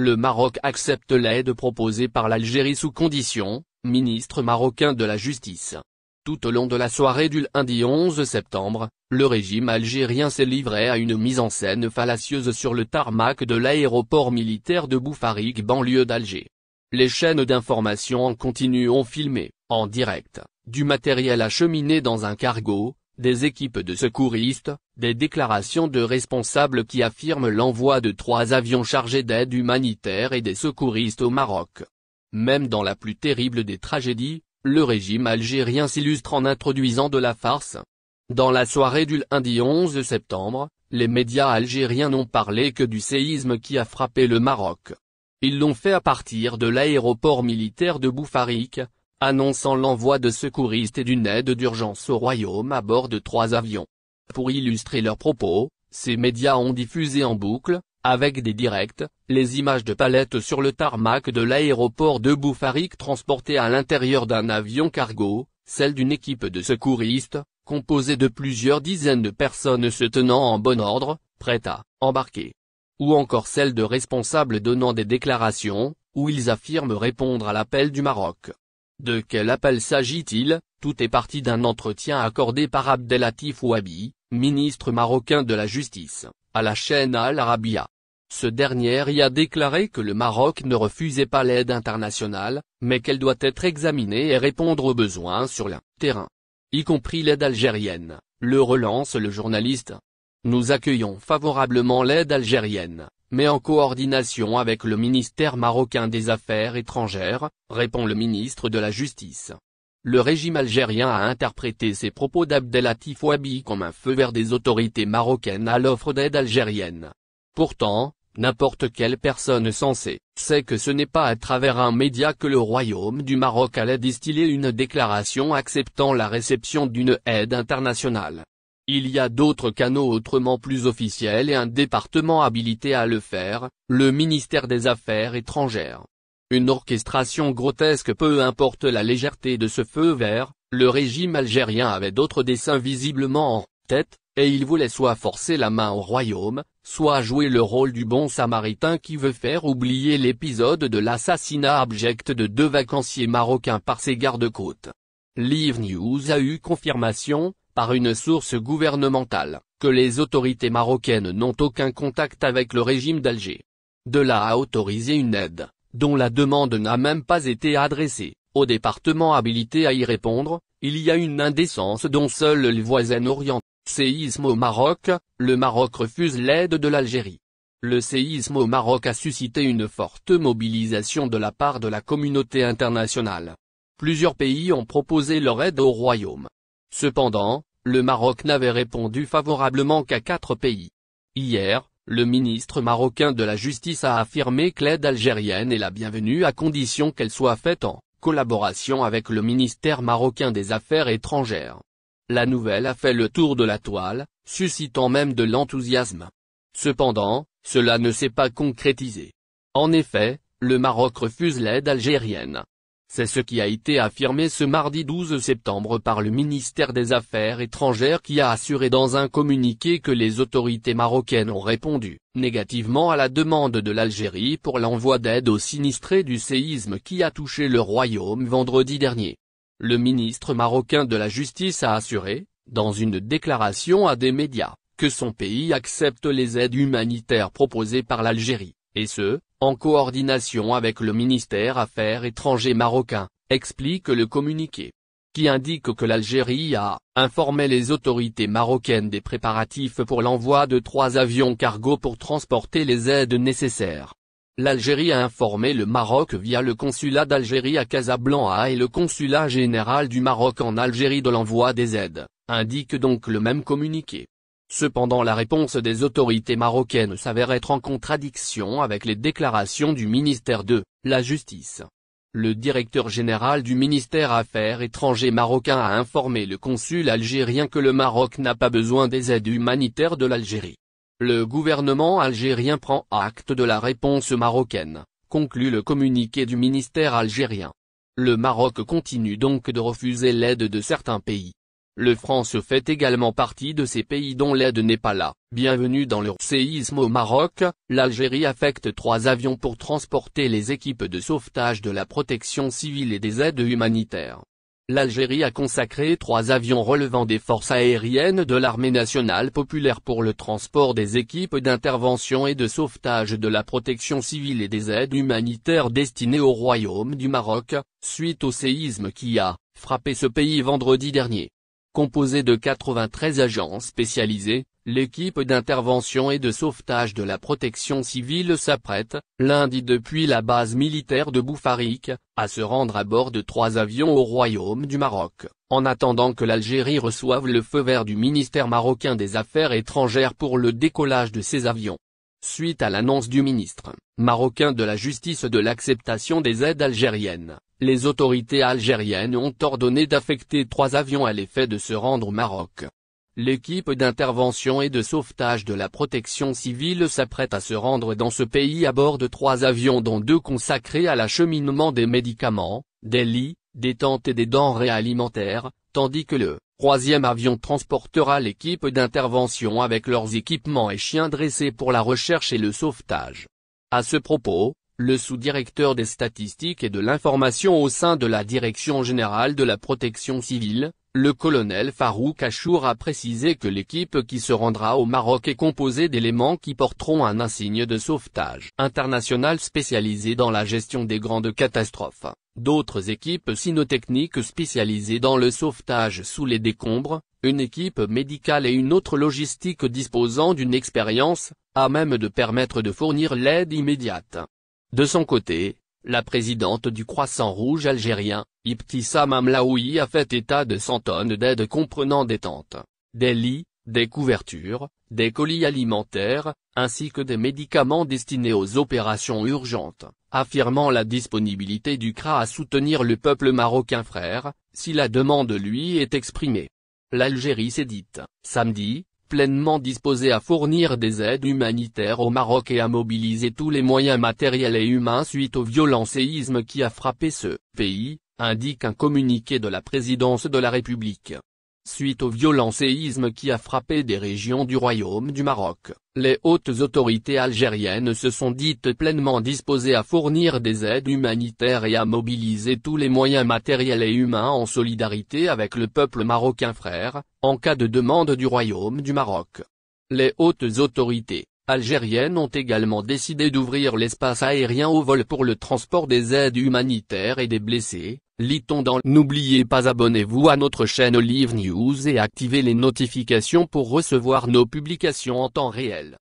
Le Maroc accepte l'aide proposée par l'Algérie sous condition, ministre marocain de la Justice. Tout au long de la soirée du lundi 11 septembre, le régime algérien s'est livré à une mise en scène fallacieuse sur le tarmac de l'aéroport militaire de Boufarik, banlieue d'Alger. Les chaînes d'information en continu ont filmé, en direct, du matériel acheminé dans un cargo, des équipes de secouristes, des déclarations de responsables qui affirment l'envoi de 3 avions chargés d'aide humanitaire et des secouristes au Maroc. Même dans la plus terrible des tragédies, le régime algérien s'illustre en introduisant de la farce. Dans la soirée du lundi 11 septembre, les médias algériens n'ont parlé que du séisme qui a frappé le Maroc. Ils l'ont fait à partir de l'aéroport militaire de Boufarik, annonçant l'envoi de secouristes et d'une aide d'urgence au royaume à bord de 3 avions. Pour illustrer leurs propos, ces médias ont diffusé en boucle, avec des directs, les images de palettes sur le tarmac de l'aéroport de Boufarik transportées à l'intérieur d'un avion cargo, celle d'une équipe de secouristes, composée de plusieurs dizaines de personnes se tenant en bon ordre, prêtes à embarquer. Ou encore celle de responsables donnant des déclarations, où ils affirment répondre à l'appel du Maroc. De quel appel s'agit-il? Tout est parti d'un entretien accordé par Abdellatif Ouabi, ministre marocain de la Justice, à la chaîne Al Arabiya. Ce dernier y a déclaré que le Maroc ne refusait pas l'aide internationale, mais qu'elle doit être examinée et répondre aux besoins sur le terrain. Y compris l'aide algérienne, le relance le journaliste. Nous accueillons favorablement l'aide algérienne, mais en coordination avec le ministère marocain des Affaires étrangères, répond le ministre de la Justice. Le régime algérien a interprété ces propos d'Abdellatif Ouabi comme un feu vert des autorités marocaines à l'offre d'aide algérienne. Pourtant, n'importe quelle personne sensée sait que ce n'est pas à travers un média que le Royaume du Maroc allait distiller une déclaration acceptant la réception d'une aide internationale. Il y a d'autres canaux autrement plus officiels et un département habilité à le faire, le ministère des Affaires étrangères. Une orchestration grotesque. Peu importe la légèreté de ce feu vert, le régime algérien avait d'autres desseins visiblement en tête, et il voulait soit forcer la main au royaume, soit jouer le rôle du bon samaritain qui veut faire oublier l'épisode de l'assassinat abject de 2 vacanciers marocains par ses gardes-côtes. Live News a eu confirmation, par une source gouvernementale, que les autorités marocaines n'ont aucun contact avec le régime d'Alger. De là à autoriser une aide, dont la demande n'a même pas été adressée, au département habilité à y répondre, il y a une indécence dont seuls les voisins orientaux. Séisme au Maroc, le Maroc refuse l'aide de l'Algérie. Le séisme au Maroc a suscité une forte mobilisation de la part de la communauté internationale. Plusieurs pays ont proposé leur aide au royaume. Cependant, le Maroc n'avait répondu favorablement qu'à 4 pays. Hier, le ministre marocain de la Justice a affirmé que l'aide algérienne est la bienvenue à condition qu'elle soit faite en collaboration avec le ministère marocain des Affaires étrangères. La nouvelle a fait le tour de la toile, suscitant même de l'enthousiasme. Cependant, cela ne s'est pas concrétisé. En effet, le Maroc refuse l'aide algérienne. C'est ce qui a été affirmé ce mardi 12 septembre par le ministère des Affaires étrangères qui a assuré dans un communiqué que les autorités marocaines ont répondu négativement à la demande de l'Algérie pour l'envoi d'aide aux sinistrés du séisme qui a touché le royaume vendredi dernier. Le ministre marocain de la Justice a assuré, dans une déclaration à des médias, que son pays accepte les aides humanitaires proposées par l'Algérie, et ce, en coordination avec le ministère Affaires étrangères marocain, explique le communiqué, qui indique que l'Algérie a informé les autorités marocaines des préparatifs pour l'envoi de 3 avions cargo pour transporter les aides nécessaires. L'Algérie a informé le Maroc via le consulat d'Algérie à Casablanca et le consulat général du Maroc en Algérie de l'envoi des aides, indique donc le même communiqué. Cependant la réponse des autorités marocaines s'avère être en contradiction avec les déclarations du ministère de la Justice. Le directeur général du ministère Affaires étrangères marocain a informé le consul algérien que le Maroc n'a pas besoin des aides humanitaires de l'Algérie. Le gouvernement algérien prend acte de la réponse marocaine, conclut le communiqué du ministère algérien. Le Maroc continue donc de refuser l'aide de certains pays. Le France fait également partie de ces pays dont l'aide n'est pas là. Bienvenue dans le séisme au Maroc, l'Algérie affecte 3 avions pour transporter les équipes de sauvetage de la protection civile et des aides humanitaires. L'Algérie a consacré 3 avions relevant des forces aériennes de l'armée nationale populaire pour le transport des équipes d'intervention et de sauvetage de la protection civile et des aides humanitaires destinées au Royaume du Maroc, suite au séisme qui a frappé ce pays vendredi dernier. Composée de 93 agents spécialisés, l'équipe d'intervention et de sauvetage de la protection civile s'apprête, lundi depuis la base militaire de Boufarik, à se rendre à bord de 3 avions au Royaume du Maroc, en attendant que l'Algérie reçoive le feu vert du ministère marocain des Affaires étrangères pour le décollage de ces avions. Suite à l'annonce du ministre marocain de la Justice de l'acceptation des aides algériennes, les autorités algériennes ont ordonné d'affecter 3 avions à l'effet de se rendre au Maroc. L'équipe d'intervention et de sauvetage de la protection civile s'apprête à se rendre dans ce pays à bord de 3 avions dont 2 consacrés à l'acheminement des médicaments, des lits, des tentes et des denrées alimentaires, tandis que le 3e avion transportera l'équipe d'intervention avec leurs équipements et chiens dressés pour la recherche et le sauvetage. À ce propos, le sous-directeur des statistiques et de l'information au sein de la Direction générale de la protection civile, le colonel Farouk Achour a précisé que l'équipe qui se rendra au Maroc est composée d'éléments qui porteront un insigne de sauvetage international spécialisé dans la gestion des grandes catastrophes, d'autres équipes cynotechniques spécialisées dans le sauvetage sous les décombres, une équipe médicale et une autre logistique disposant d'une expérience, à même de permettre de fournir l'aide immédiate. De son côté, la présidente du Croissant Rouge algérien, Ibtissam Amlaoui a fait état de 100 tonnes d'aide comprenant des tentes, des lits, des couvertures, des colis alimentaires, ainsi que des médicaments destinés aux opérations urgentes, affirmant la disponibilité du CRA à soutenir le peuple marocain frère, si la demande lui est exprimée. L'Algérie s'est dite, samedi, pleinement disposée à fournir des aides humanitaires au Maroc et à mobiliser tous les moyens matériels et humains suite au violent séisme qui a frappé ce pays, indique un communiqué de la présidence de la République. Suite au violent séisme qui a frappé des régions du Royaume du Maroc, les hautes autorités algériennes se sont dites pleinement disposées à fournir des aides humanitaires et à mobiliser tous les moyens matériels et humains en solidarité avec le peuple marocain frère, en cas de demande du Royaume du Maroc. Les hautes autorités algériennes ont également décidé d'ouvrir l'espace aérien au vol pour le transport des aides humanitaires et des blessés, lit-on dans. N'oubliez pas, abonnez-vous à notre chaîne Olive News et activez les notifications pour recevoir nos publications en temps réel.